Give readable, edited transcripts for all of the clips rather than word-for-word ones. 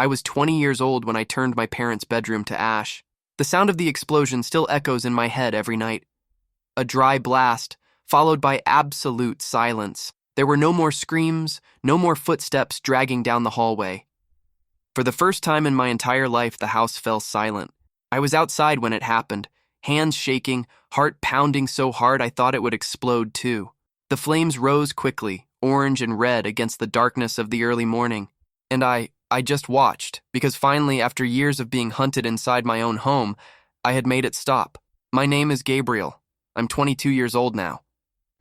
I was 20 years old when I turned my parents' bedroom to ash. The sound of the explosion still echoes in my head every night. A dry blast, followed by absolute silence. There were no more screams, no more footsteps dragging down the hallway. For the first time in my entire life, the house fell silent. I was outside when it happened, hands shaking, heart pounding so hard I thought it would explode too. The flames rose quickly, orange and red against the darkness of the early morning. And I just watched, because finally, after years of being hunted inside my own home, I had made it stop. My name is Gabriel. I'm 22 years old now.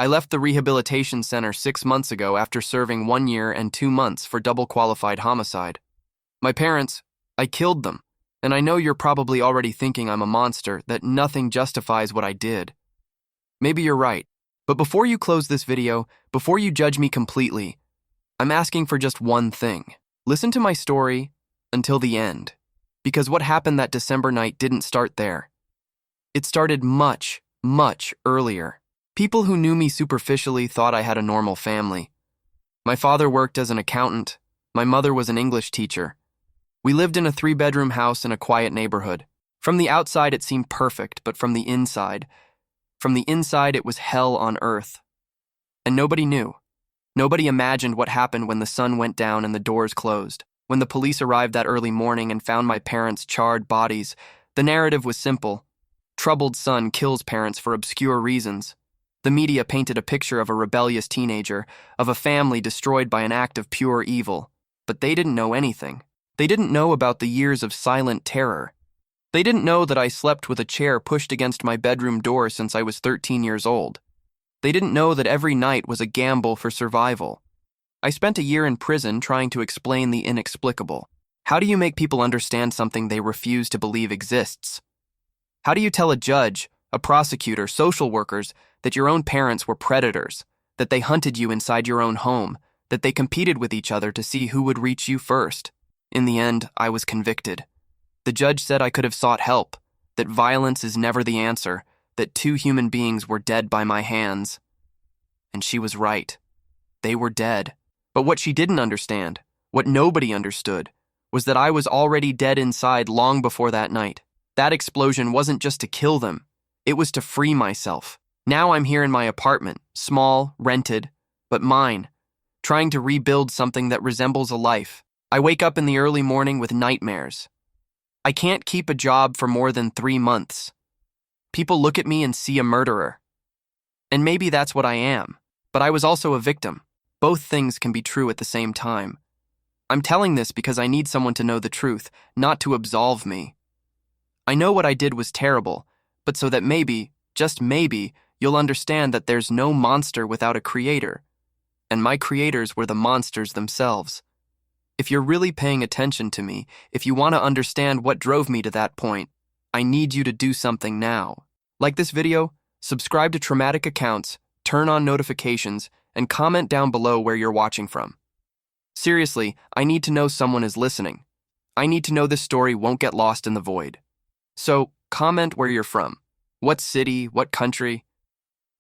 I left the rehabilitation center 6 months ago after serving 1 year and 2 months for double-qualified homicide. My parents, I killed them, and I know you're probably already thinking I'm a monster, that nothing justifies what I did. Maybe you're right, but before you close this video, before you judge me completely, I'm asking for just one thing. Listen to my story until the end, because what happened that December night didn't start there. It started much, much earlier. People who knew me superficially thought I had a normal family. My father worked as an accountant. My mother was an English teacher. We lived in a 3-bedroom house in a quiet neighborhood. From the outside, it seemed perfect, but from the inside it was hell on earth. And nobody knew. Nobody imagined what happened when the sun went down and the doors closed. When the police arrived that early morning and found my parents' charred bodies, the narrative was simple. Troubled son kills parents for obscure reasons. The media painted a picture of a rebellious teenager, of a family destroyed by an act of pure evil. But they didn't know anything. They didn't know about the years of silent terror. They didn't know that I slept with a chair pushed against my bedroom door since I was 13 years old. They didn't know that every night was a gamble for survival. I spent a year in prison trying to explain the inexplicable. How do you make people understand something they refuse to believe exists? How do you tell a judge, a prosecutor, social workers, that your own parents were predators, that they hunted you inside your own home, that they competed with each other to see who would reach you first? In the end, I was convicted. The judge said I could have sought help, that violence is never the answer, that 2 human beings were dead by my hands. And she was right. They were dead. But what she didn't understand, what nobody understood, was that I was already dead inside long before that night. That explosion wasn't just to kill them. It was to free myself. Now I'm here in my apartment, small, rented, but mine, trying to rebuild something that resembles a life. I wake up in the early morning with nightmares. I can't keep a job for more than 3 months. People look at me and see a murderer. And maybe that's what I am, but I was also a victim. Both things can be true at the same time. I'm telling this because I need someone to know the truth, not to absolve me. I know what I did was terrible, but so that maybe, just maybe, you'll understand that there's no monster without a creator. And my creators were the monsters themselves. If you're really paying attention to me, if you want to understand what drove me to that point, I need you to do something now. Like this video, subscribe to Traumatic Accounts, turn on notifications, and comment down below where you're watching from. Seriously, I need to know someone is listening. I need to know this story won't get lost in the void. So, comment where you're from. What city, what country?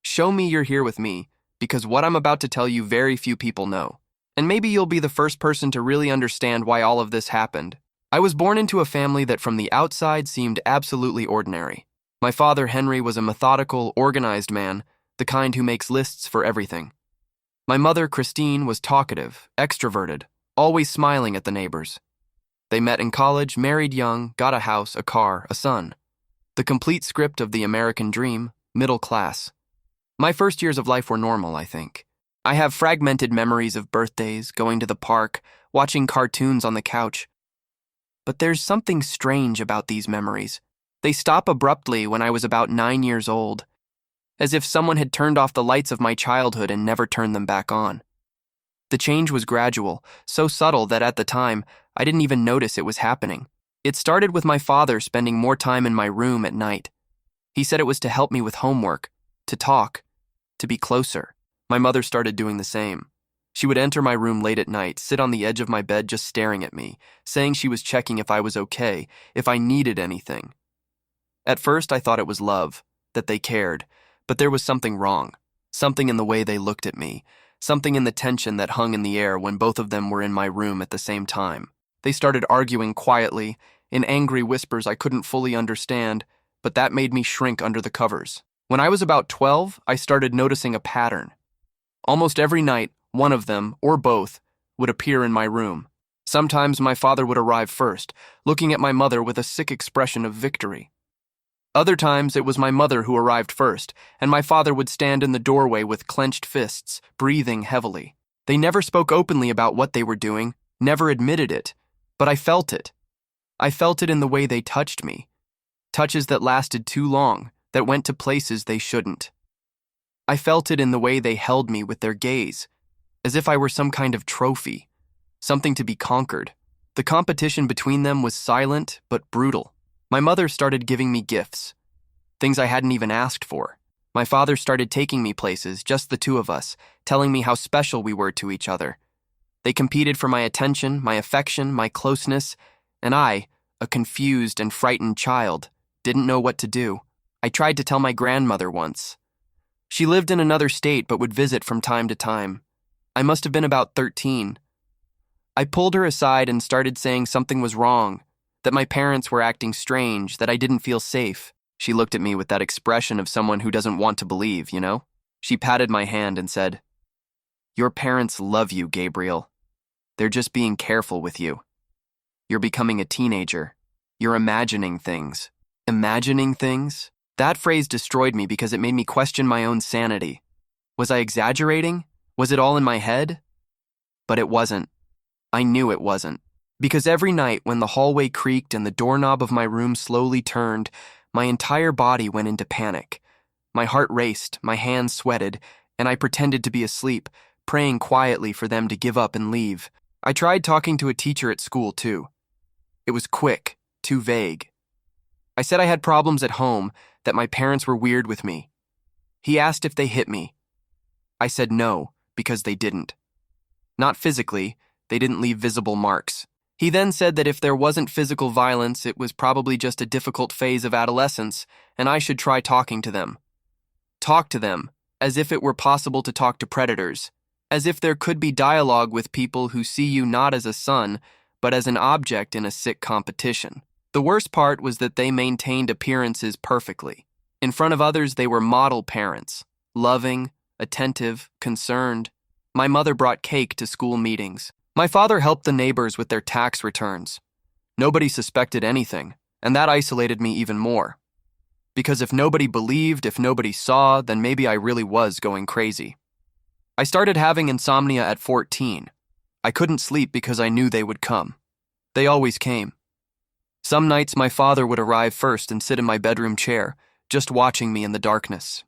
Show me you're here with me, because what I'm about to tell you very few people know. And maybe you'll be the first person to really understand why all of this happened. I was born into a family that from the outside seemed absolutely ordinary. My father, Henry, was a methodical, organized man, the kind who makes lists for everything. My mother, Christine, was talkative, extroverted, always smiling at the neighbors. They met in college, married young, got a house, a car, a son. The complete script of the American dream, middle class. My first years of life were normal, I think. I have fragmented memories of birthdays, going to the park, watching cartoons on the couch. But there's something strange about these memories. They stop abruptly when I was about 9 years old, as if someone had turned off the lights of my childhood and never turned them back on. The change was gradual, so subtle that at the time, I didn't even notice it was happening. It started with my father spending more time in my room at night. He said it was to help me with homework, to talk, to be closer. My mother started doing the same. She would enter my room late at night, sit on the edge of my bed just staring at me, saying she was checking if I was okay, if I needed anything. At first, I thought it was love, that they cared, but there was something wrong, something in the way they looked at me, something in the tension that hung in the air when both of them were in my room at the same time. They started arguing quietly, in angry whispers I couldn't fully understand, but that made me shrink under the covers. When I was about 12, I started noticing a pattern. Almost every night, one of them, or both, would appear in my room. Sometimes my father would arrive first, looking at my mother with a sick expression of victory. Other times, it was my mother who arrived first, and my father would stand in the doorway with clenched fists, breathing heavily. They never spoke openly about what they were doing, never admitted it, but I felt it. I felt it in the way they touched me. Touches that lasted too long, that went to places they shouldn't. I felt it in the way they held me with their gaze, as if I were some kind of trophy, something to be conquered. The competition between them was silent but brutal. My mother started giving me gifts, things I hadn't even asked for. My father started taking me places, just the two of us, telling me how special we were to each other. They competed for my attention, my affection, my closeness, and I, a confused and frightened child, didn't know what to do. I tried to tell my grandmother once. She lived in another state but would visit from time to time. I must have been about 13. I pulled her aside and started saying something was wrong, that my parents were acting strange, that I didn't feel safe. She looked at me with that expression of someone who doesn't want to believe, you know? She patted my hand and said, "Your parents love you, Gabriel. They're just being careful with you. You're becoming a teenager. You're imagining things." Imagining things? That phrase destroyed me because it made me question my own sanity. Was I exaggerating? Was it all in my head? But it wasn't. I knew it wasn't. Because every night when the hallway creaked and the doorknob of my room slowly turned, my entire body went into panic. My heart raced, my hands sweated, and I pretended to be asleep, praying quietly for them to give up and leave. I tried talking to a teacher at school, too. It was quick, too vague. I said I had problems at home, that my parents were weird with me. He asked if they hit me. I said no, because they didn't. Not physically, they didn't leave visible marks. He then said that if there wasn't physical violence, it was probably just a difficult phase of adolescence, and I should try talking to them. Talk to them, as if it were possible to talk to predators, as if there could be dialogue with people who see you not as a son, but as an object in a sick competition. The worst part was that they maintained appearances perfectly. In front of others, they were model parents, loving, attentive, concerned. My mother brought cake to school meetings. My father helped the neighbors with their tax returns. Nobody suspected anything, and that isolated me even more. Because if nobody believed, if nobody saw, then maybe I really was going crazy. I started having insomnia at 14. I couldn't sleep because I knew they would come. They always came. Some nights my father would arrive first and sit in my bedroom chair, just watching me in the darkness.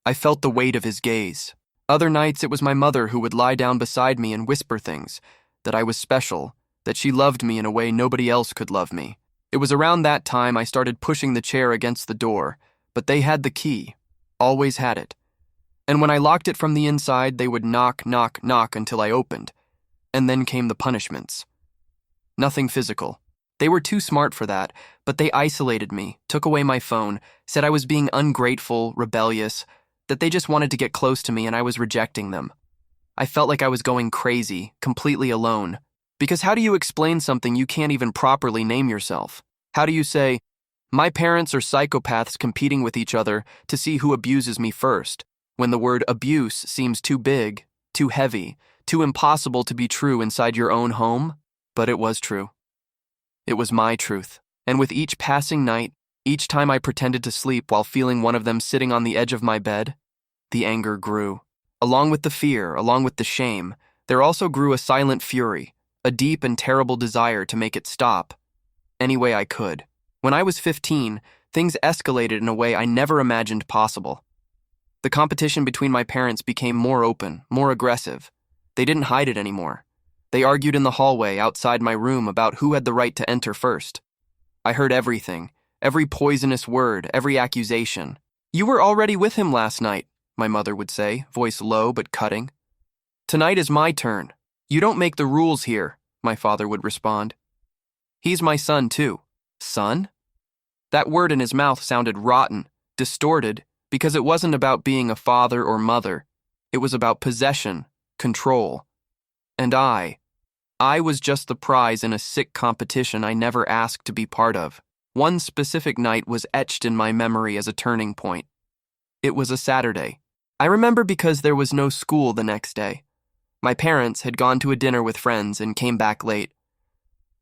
I felt the weight of his gaze. Other nights it was my mother who would lie down beside me and whisper things, that I was special, that she loved me in a way nobody else could love me. It was around that time I started pushing the chair against the door, but they had the key, always had it. And when I locked it from the inside, they would knock, knock, knock until I opened. And then came the punishments. Nothing physical. They were too smart for that, but they isolated me, took away my phone, said I was being ungrateful, rebellious, that they just wanted to get close to me and I was rejecting them. I felt like I was going crazy, completely alone. Because how do you explain something you can't even properly name yourself? How do you say, my parents are psychopaths competing with each other to see who abuses me first, when the word abuse seems too big, too heavy, too impossible to be true inside your own home? But it was true. It was my truth. And with each passing night, each time I pretended to sleep while feeling one of them sitting on the edge of my bed, the anger grew. Along with the fear, along with the shame, there also grew a silent fury, a deep and terrible desire to make it stop, any way I could. When I was 15, things escalated in a way I never imagined possible. The competition between my parents became more open, more aggressive. They didn't hide it anymore. They argued in the hallway outside my room about who had the right to enter first. I heard everything, every poisonous word, every accusation. You were already with him last night, my mother would say, voice low but cutting. Tonight is my turn. You don't make the rules here, my father would respond. He's my son, too. Son? That word in his mouth sounded rotten, distorted, because it wasn't about being a father or mother. It was about possession, control. And I I was just the prize in a sick competition I never asked to be part of. One specific night was etched in my memory as a turning point. It was a Saturday. I remember because there was no school the next day. My parents had gone to a dinner with friends and came back late.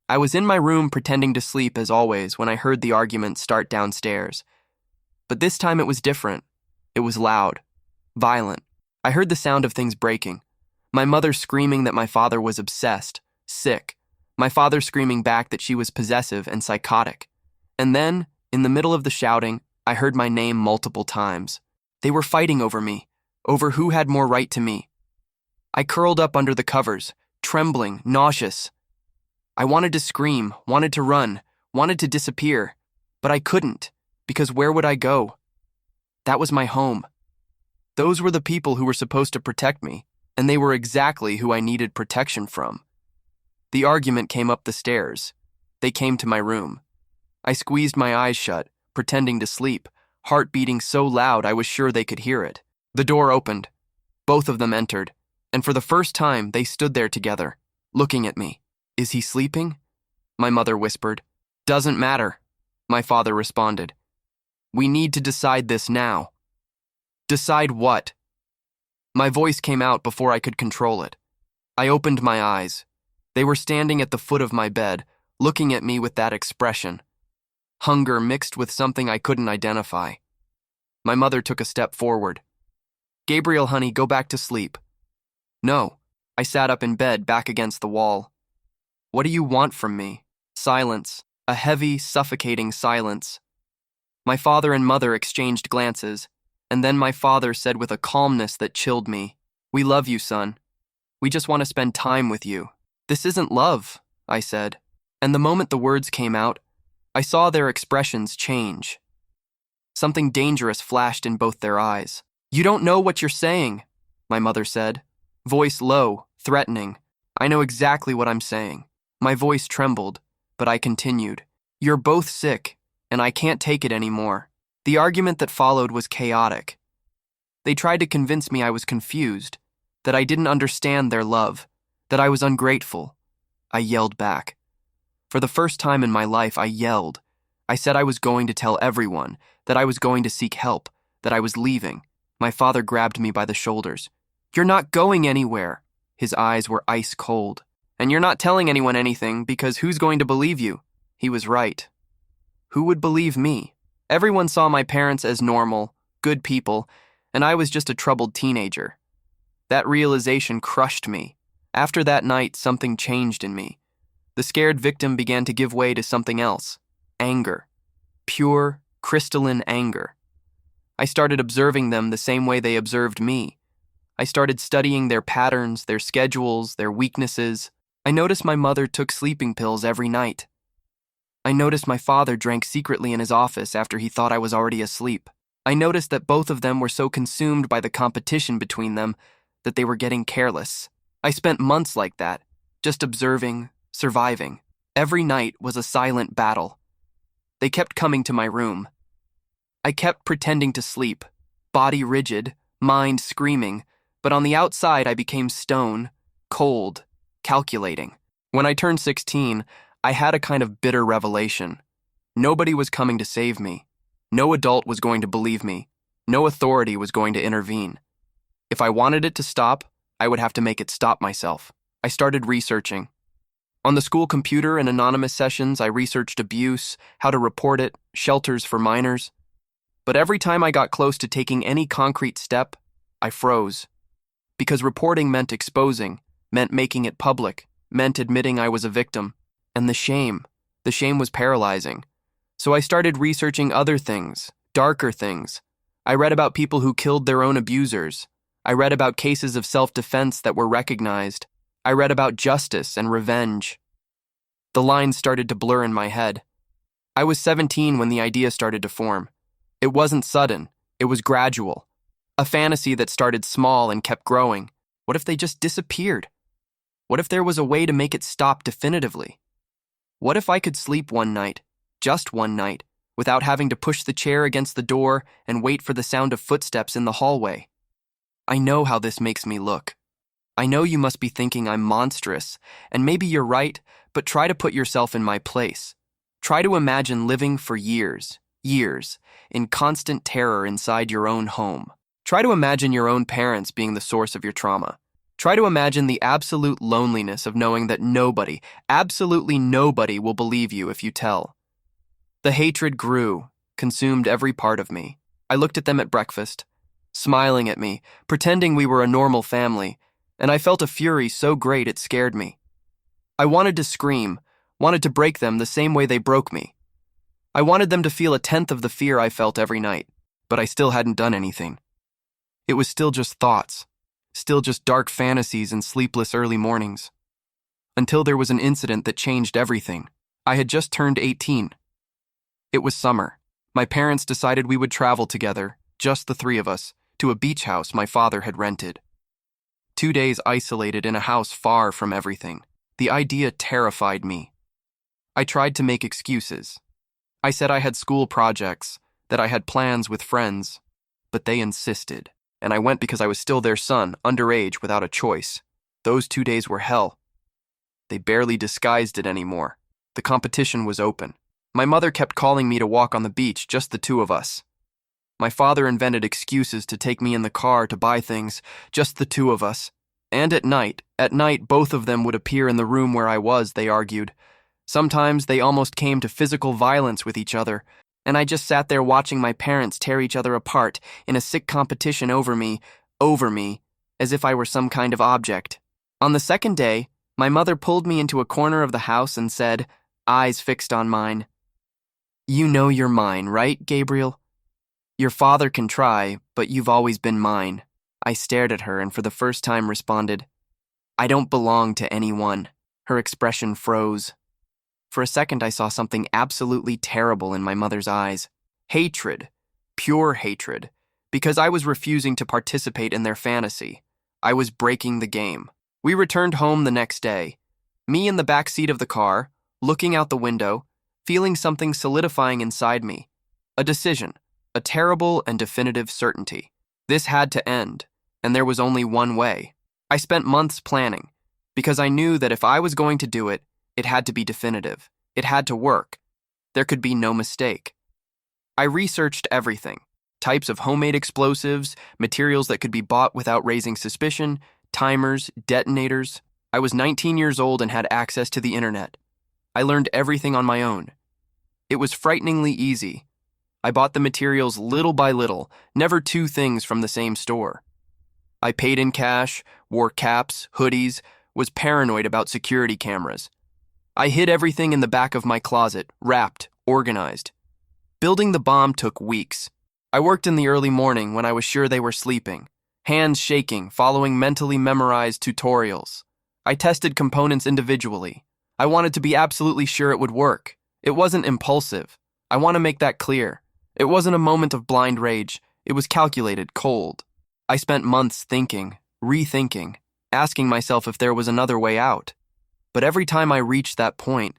I was in my room pretending to sleep as always when I heard the argument start downstairs. But this time it was different. It was loud, violent. I heard the sound of things breaking. My mother screaming that my father was obsessed, sick. My father screaming back that she was possessive and psychotic. And then, in the middle of the shouting, I heard my name multiple times. They were fighting over me, over who had more right to me. I curled up under the covers, trembling, nauseous. I wanted to scream, wanted to run, wanted to disappear, but I couldn't, because where would I go? That was my home. Those were the people who were supposed to protect me, and they were exactly who I needed protection from. The argument came up the stairs. They came to my room. I squeezed my eyes shut, pretending to sleep, heart beating so loud I was sure they could hear it. The door opened. Both of them entered, and for the first time they stood there together, looking at me. "Is he sleeping?" my mother whispered. "Doesn't matter," my father responded. "We need to decide this now." "Decide what?" My voice came out before I could control it. I opened my eyes. They were standing at the foot of my bed, looking at me with that expression. Hunger mixed with something I couldn't identify. My mother took a step forward. "Gabriel, honey, go back to sleep." "No." I sat up in bed, back against the wall. "What do you want from me?" Silence. A heavy, suffocating silence. My father and mother exchanged glances, and then my father said with a calmness that chilled me, "We love you, son. We just want to spend time with you." "This isn't love," I said. And the moment the words came out, I saw their expressions change. Something dangerous flashed in both their eyes. "You don't know what you're saying," my mother said, voice low, threatening. I know exactly what I'm saying. My voice trembled, but I continued. "You're both sick, and I can't take it anymore." The argument that followed was chaotic. They tried to convince me I was confused, that I didn't understand their love, that I was ungrateful. I yelled back. For the first time in my life, I yelled. I said I was going to tell everyone, that I was going to seek help, that I was leaving. My father grabbed me by the shoulders. "You're not going anywhere." His eyes were ice cold. "And you're not telling anyone anything, because who's going to believe you?" He was right. Who would believe me? Everyone saw my parents as normal, good people, and I was just a troubled teenager. That realization crushed me. After that night, something changed in me. The scared victim began to give way to something else. Anger. Pure, crystalline anger. I started observing them the same way they observed me. I started studying their patterns, their schedules, their weaknesses. I noticed my mother took sleeping pills every night. I noticed my father drank secretly in his office after he thought I was already asleep. I noticed that both of them were so consumed by the competition between them that they were getting careless. I spent months like that, just observing, surviving. Every night was a silent battle. They kept coming to my room. I kept pretending to sleep, body rigid, mind screaming, but on the outside I became stone, cold, calculating. When I turned 16, I had a kind of bitter revelation. Nobody was coming to save me. No adult was going to believe me. No authority was going to intervene. If I wanted it to stop, I would have to make it stop myself. I started researching. On the school computer and anonymous sessions, I researched abuse, how to report it, shelters for minors. But every time I got close to taking any concrete step, I froze. Because reporting meant exposing, meant making it public, meant admitting I was a victim. And the shame was paralyzing. So I started researching other things, darker things. I read about people who killed their own abusers. I read about cases of self-defense that were recognized. I read about justice and revenge. The lines started to blur in my head. I was 17 when the idea started to form. It wasn't sudden, it was gradual. A fantasy that started small and kept growing. What if they just disappeared? What if there was a way to make it stop definitively? What if I could sleep one night, just one night, without having to push the chair against the door and wait for the sound of footsteps in the hallway? I know how this makes me look. I know you must be thinking I'm monstrous, and maybe you're right, but try to put yourself in my place. Try to imagine living for years, years, in constant terror inside your own home. Try to imagine your own parents being the source of your trauma. Try to imagine the absolute loneliness of knowing that nobody, absolutely nobody, will believe you if you tell. The hatred grew, consumed every part of me. I looked at them at breakfast, smiling at me, pretending we were a normal family, and I felt a fury so great it scared me. I wanted to scream, wanted to break them the same way they broke me. I wanted them to feel a tenth of the fear I felt every night, but I still hadn't done anything. It was still just thoughts, still just dark fantasies and sleepless early mornings. Until there was an incident that changed everything. I had just turned 18. It was summer. My parents decided we would travel together, just the three of us, to a beach house my father had rented. 2 days isolated in a house far from everything. The idea terrified me. I tried to make excuses. I said I had school projects, that I had plans with friends, but they insisted, and I went because I was still their son, underage, without a choice. Those 2 days were hell. They barely disguised it anymore. The competition was open. My mother kept calling me to walk on the beach, just the two of us. My father invented excuses to take me in the car to buy things, just the two of us. And at night, both of them would appear in the room where I was, they argued. Sometimes they almost came to physical violence with each other, and I just sat there watching my parents tear each other apart in a sick competition over me, as if I were some kind of object. On the second day, my mother pulled me into a corner of the house and said, eyes fixed on mine, "You know you're mine, right, Gabriel? Your father can try, but you've always been mine." I stared at her and for the first time responded, "I don't belong to anyone." Her expression froze. For a second I saw something absolutely terrible in my mother's eyes. Hatred. Pure hatred. Because I was refusing to participate in their fantasy. I was breaking the game. We returned home the next day. Me in the back seat of the car, looking out the window, feeling something solidifying inside me. A decision. A terrible and definitive certainty. This had to end, and there was only one way. I spent months planning, because I knew that if I was going to do it, it had to be definitive. It had to work. There could be no mistake. I researched everything. Types of homemade explosives, materials that could be bought without raising suspicion, timers, detonators. I was 19 years old and had access to the internet. I learned everything on my own. It was frighteningly easy. I bought the materials little by little, never two things from the same store. I paid in cash, wore caps, hoodies, was paranoid about security cameras. I hid everything in the back of my closet, wrapped, organized. Building the bomb took weeks. I worked in the early morning when I was sure they were sleeping, hands shaking, following mentally memorized tutorials. I tested components individually. I wanted to be absolutely sure it would work. It wasn't impulsive. I want to make that clear. It wasn't a moment of blind rage. It was calculated, cold. I spent months thinking, rethinking, asking myself if there was another way out. But every time I reached that point,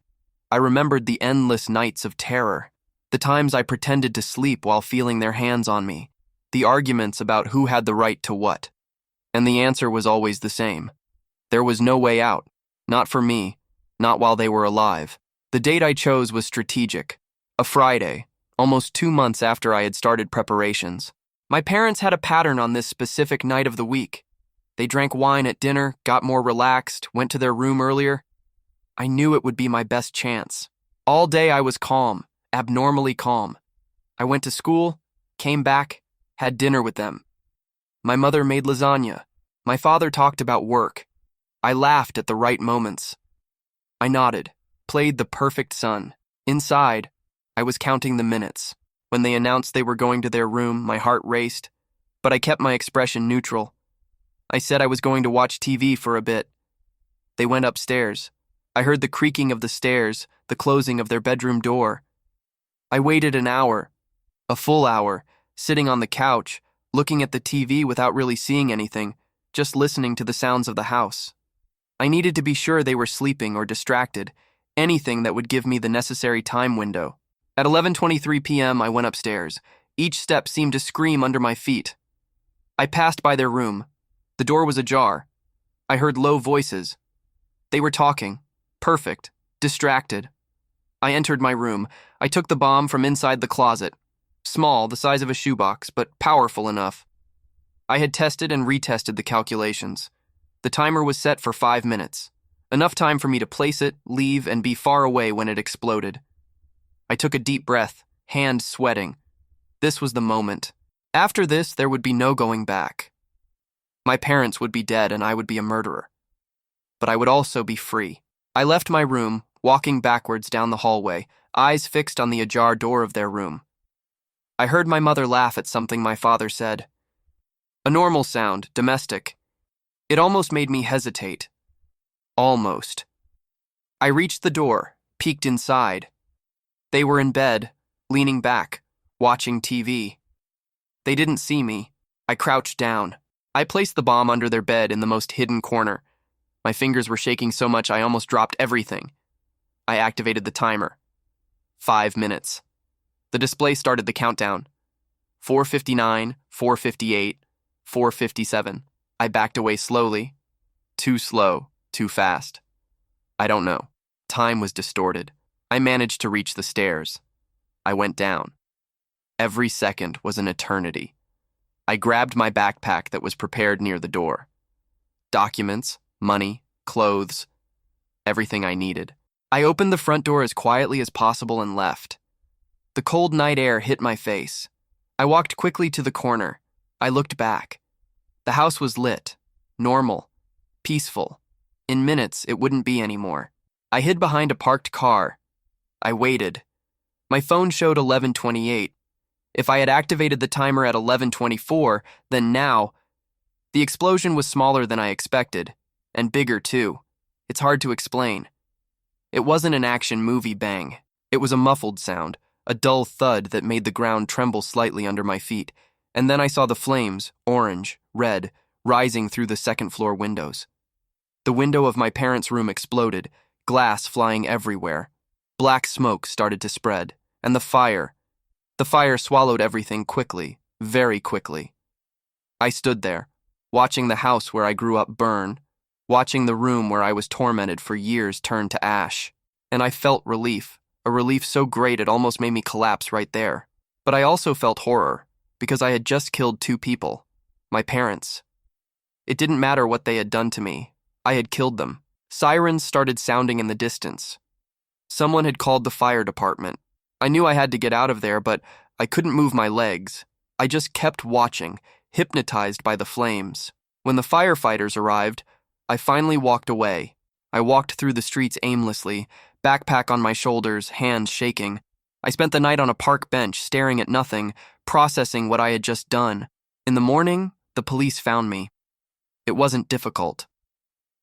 I remembered the endless nights of terror, the times I pretended to sleep while feeling their hands on me, the arguments about who had the right to what. And the answer was always the same. There was no way out. Not for me. Not while they were alive. The date I chose was strategic. A Friday, almost 2 months after I had started preparations. My parents had a pattern on this specific night of the week. They drank wine at dinner, got more relaxed, went to their room earlier. I knew it would be my best chance. All day I was calm, abnormally calm. I went to school, came back, had dinner with them. My mother made lasagna. My father talked about work. I laughed at the right moments. I nodded, played the perfect son. Inside, I was counting the minutes. When they announced they were going to their room, my heart raced, but I kept my expression neutral. I said I was going to watch TV for a bit. They went upstairs. I heard the creaking of the stairs, the closing of their bedroom door. I waited an hour, a full hour, sitting on the couch, looking at the TV without really seeing anything, just listening to the sounds of the house. I needed to be sure they were sleeping or distracted, anything that would give me the necessary time window. At 11:23 p.m., I went upstairs. Each step seemed to scream under my feet. I passed by their room. The door was ajar. I heard low voices. They were talking. Perfect. Distracted. I entered my room. I took the bomb from inside the closet. Small, the size of a shoebox, but powerful enough. I had tested and retested the calculations. The timer was set for 5 minutes. Enough time for me to place it, leave, and be far away when it exploded. I took a deep breath, hand sweating. This was the moment. After this, there would be no going back. My parents would be dead and I would be a murderer. But I would also be free. I left my room, walking backwards down the hallway, eyes fixed on the ajar door of their room. I heard my mother laugh at something my father said. A normal sound, domestic. It almost made me hesitate. Almost. I reached the door, peeked inside. They were in bed, leaning back, watching TV. They didn't see me. I crouched down. I placed the bomb under their bed in the most hidden corner. My fingers were shaking so much I almost dropped everything. I activated the timer. 5 minutes. The display started the countdown. 4:59, 4:58, 4:57. I backed away slowly. Too slow, too fast. I don't know. Time was distorted. I managed to reach the stairs. I went down. Every second was an eternity. I grabbed my backpack that was prepared near the door. Documents, money, clothes, everything I needed. I opened the front door as quietly as possible and left. The cold night air hit my face. I walked quickly to the corner. I looked back. The house was lit, normal, peaceful. In minutes, it wouldn't be anymore. I hid behind a parked car. I waited. My phone showed 11:28. If I had activated the timer at 11:24, then now... The explosion was smaller than I expected, and bigger too. It's hard to explain. It wasn't an action movie bang. It was a muffled sound, a dull thud that made the ground tremble slightly under my feet, and then I saw the flames, orange, red, rising through the second-floor windows. The window of my parents' room exploded, glass flying everywhere. Black smoke started to spread, and the fire swallowed everything quickly, very quickly. I stood there, watching the house where I grew up burn, watching the room where I was tormented for years turn to ash, and I felt relief, a relief so great it almost made me collapse right there. But I also felt horror, because I had just killed 2 people, my parents. It didn't matter what they had done to me. I had killed them. Sirens started sounding in the distance. Someone had called the fire department. I knew I had to get out of there, but I couldn't move my legs. I just kept watching, hypnotized by the flames. When the firefighters arrived, I finally walked away. I walked through the streets aimlessly, backpack on my shoulders, hands shaking. I spent the night on a park bench, staring at nothing, processing what I had just done. In the morning, the police found me. It wasn't difficult.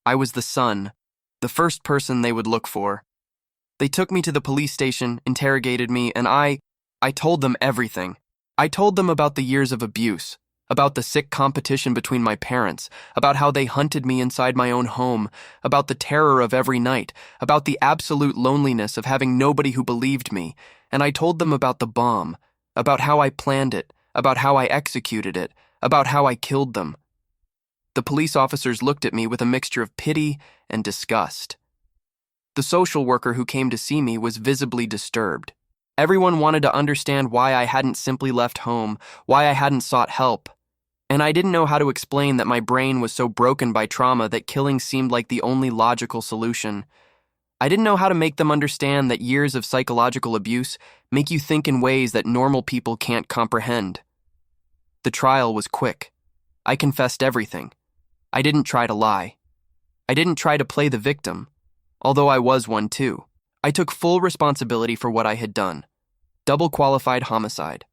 I was the son, the first person they would look for. They took me to the police station, interrogated me, and I told them everything. I told them about the years of abuse, about the sick competition between my parents, about how they hunted me inside my own home, about the terror of every night, about the absolute loneliness of having nobody who believed me, and I told them about the bomb, about how I planned it, about how I executed it, about how I killed them. The police officers looked at me with a mixture of pity and disgust. The social worker who came to see me was visibly disturbed. Everyone wanted to understand why I hadn't simply left home, why I hadn't sought help. And I didn't know how to explain that my brain was so broken by trauma that killing seemed like the only logical solution. I didn't know how to make them understand that years of psychological abuse make you think in ways that normal people can't comprehend. The trial was quick. I confessed everything. I didn't try to lie. I didn't try to play the victim, although I was one too. I took full responsibility for what I had done. Double-qualified homicide.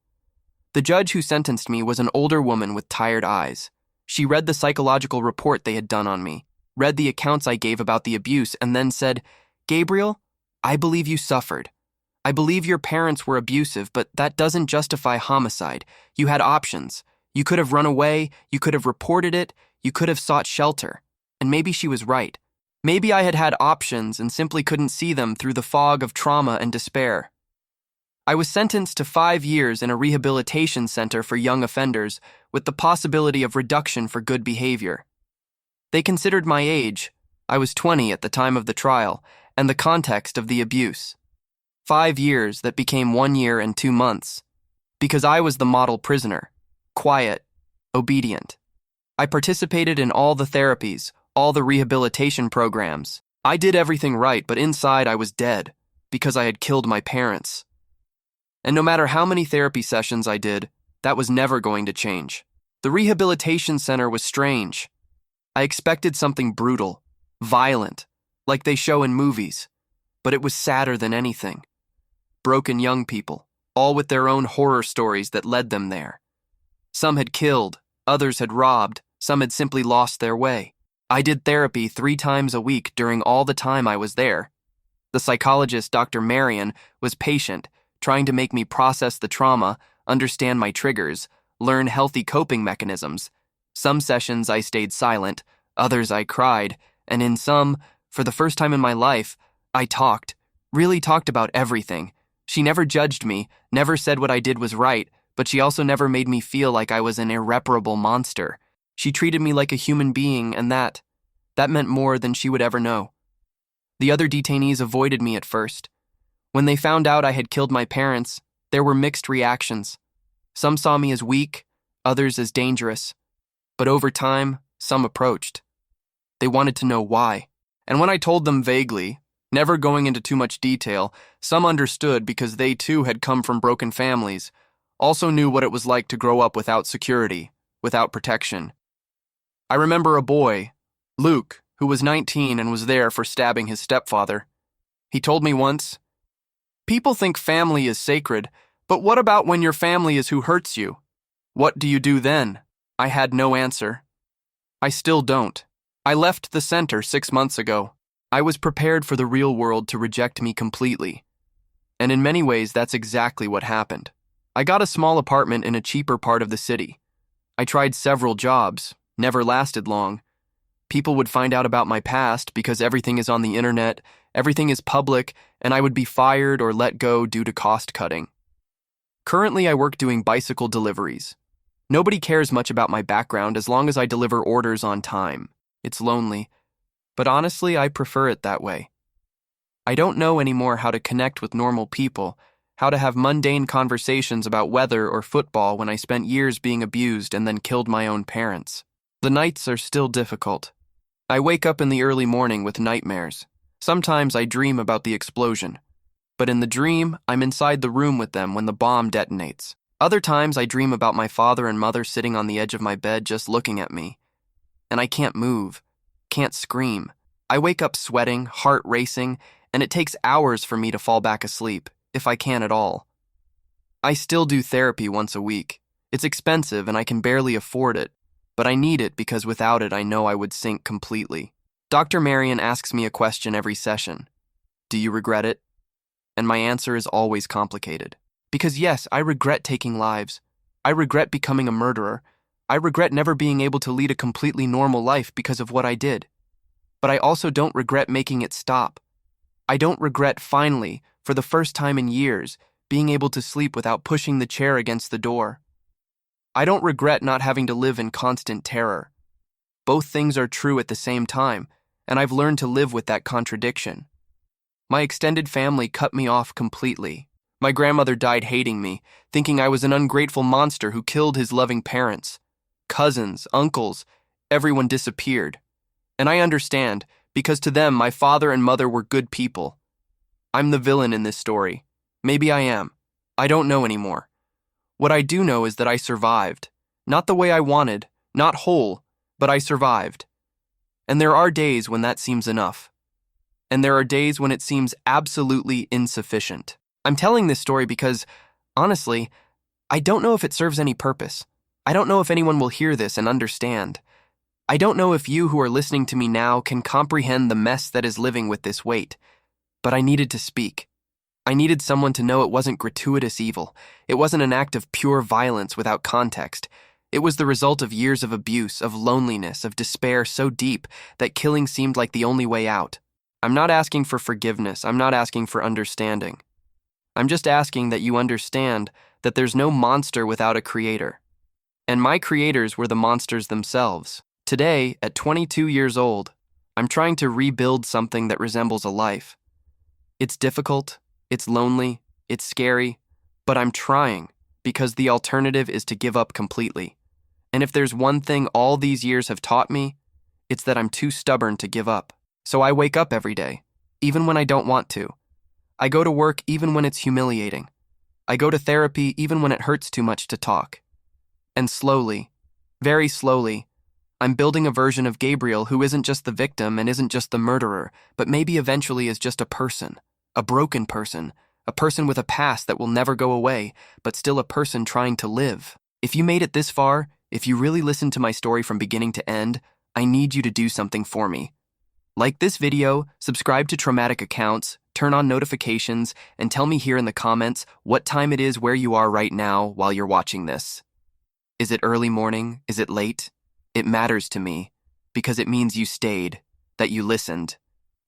The judge who sentenced me was an older woman with tired eyes. She read the psychological report they had done on me, read the accounts I gave about the abuse, and then said, "Gabriel, I believe you suffered. I believe your parents were abusive, but that doesn't justify homicide. You had options. You could have run away, you could have reported it, you could have sought shelter." And maybe she was right. Maybe I had had options and simply couldn't see them through the fog of trauma and despair. I was sentenced to 5 years in a rehabilitation center for young offenders with the possibility of reduction for good behavior. They considered my age. I was 20 at the time of the trial, and the context of the abuse. 5 years that became 1 year and 2 months. Because I was the model prisoner. Quiet, obedient. I participated in all the therapies, all the rehabilitation programs. I did everything right, but inside I was dead, because I had killed my parents. And no matter how many therapy sessions I did, that was never going to change. The rehabilitation center was strange. I expected something brutal, violent, like they show in movies, but it was sadder than anything. Broken young people, all with their own horror stories that led them there. Some had killed, others had robbed, some had simply lost their way. I did therapy 3 times a week during all the time I was there. The psychologist, Dr. Marion, was patient, trying to make me process the trauma, understand my triggers, learn healthy coping mechanisms. Some sessions I stayed silent, others I cried, and in some, for the first time in my life, I talked, really talked about everything. She never judged me, never said what I did was right, but she also never made me feel like I was an irreparable monster. She treated me like a human being, and that meant more than she would ever know. The other detainees avoided me at first. When they found out I had killed my parents, there were mixed reactions. Some saw me as weak, others as dangerous. But over time, some approached. They wanted to know why. And when I told them vaguely, never going into too much detail, some understood because they too had come from broken families, also knew what it was like to grow up without security, without protection. I remember a boy, Luke, who was 19 and was there for stabbing his stepfather. He told me once, "People think family is sacred, but what about when your family is who hurts you? What do you do then?" I had no answer. I still don't. I left the center 6 months ago. I was prepared for the real world to reject me completely. And in many ways, that's exactly what happened. I got a small apartment in a cheaper part of the city. I tried several jobs, never lasted long. People would find out about my past because everything is on the internet, everything is public, and I would be fired or let go due to cost cutting. Currently, I work doing bicycle deliveries. Nobody cares much about my background as long as I deliver orders on time. It's lonely, but honestly, I prefer it that way. I don't know anymore how to connect with normal people, how to have mundane conversations about weather or football when I spent years being abused and then killed my own parents. The nights are still difficult. I wake up in the early morning with nightmares. Sometimes I dream about the explosion. But in the dream, I'm inside the room with them when the bomb detonates. Other times I dream about my father and mother sitting on the edge of my bed just looking at me. And I can't move, can't scream. I wake up sweating, heart racing, and it takes hours for me to fall back asleep, if I can at all. I still do therapy once a week. It's expensive and I can barely afford it, but I need it because without it I know I would sink completely. Dr. Marion asks me a question every session. Do you regret it? And my answer is always complicated. Because yes, I regret taking lives. I regret becoming a murderer. I regret never being able to lead a completely normal life because of what I did. But I also don't regret making it stop. I don't regret finally, for the first time in years, being able to sleep without pushing the chair against the door. I don't regret not having to live in constant terror. Both things are true at the same time, and I've learned to live with that contradiction. My extended family cut me off completely. My grandmother died hating me, thinking I was an ungrateful monster who killed his loving parents. Cousins, uncles, everyone disappeared. And I understand, because to them my father and mother were good people. I'm the villain in this story. Maybe I am. I don't know anymore. What I do know is that I survived. Not the way I wanted, not whole, but I survived. And there are days when that seems enough. And there are days when it seems absolutely insufficient. I'm telling this story because, honestly, I don't know if it serves any purpose. I don't know if anyone will hear this and understand. I don't know if you who are listening to me now can comprehend the mess that is living with this weight. But I needed to speak. I needed someone to know it wasn't gratuitous evil. It wasn't an act of pure violence without context. It was the result of years of abuse, of loneliness, of despair so deep that killing seemed like the only way out. I'm not asking for forgiveness. I'm not asking for understanding. I'm just asking that you understand that there's no monster without a creator. And my creators were the monsters themselves. Today, at 22 years old, I'm trying to rebuild something that resembles a life. It's difficult, it's lonely, it's scary, but I'm trying because the alternative is to give up completely. And if there's one thing all these years have taught me, it's that I'm too stubborn to give up. So I wake up every day, even when I don't want to. I go to work even when it's humiliating. I go to therapy even when it hurts too much to talk. And slowly, very slowly, I'm building a version of Gabriel who isn't just the victim and isn't just the murderer, but maybe eventually is just a person, a broken person, a person with a past that will never go away, but still a person trying to live. If you made it this far, if you really listened to my story from beginning to end, I need you to do something for me. Like this video, subscribe to Traumatic Accounts, turn on notifications, and tell me here in the comments what time it is where you are right now while you're watching this. Is it early morning? Is it late? It matters to me because it means you stayed, that you listened,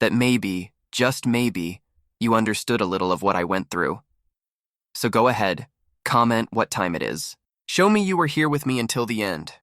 that maybe, just maybe, you understood a little of what I went through. So go ahead, comment what time it is. Show me you were here with me until the end.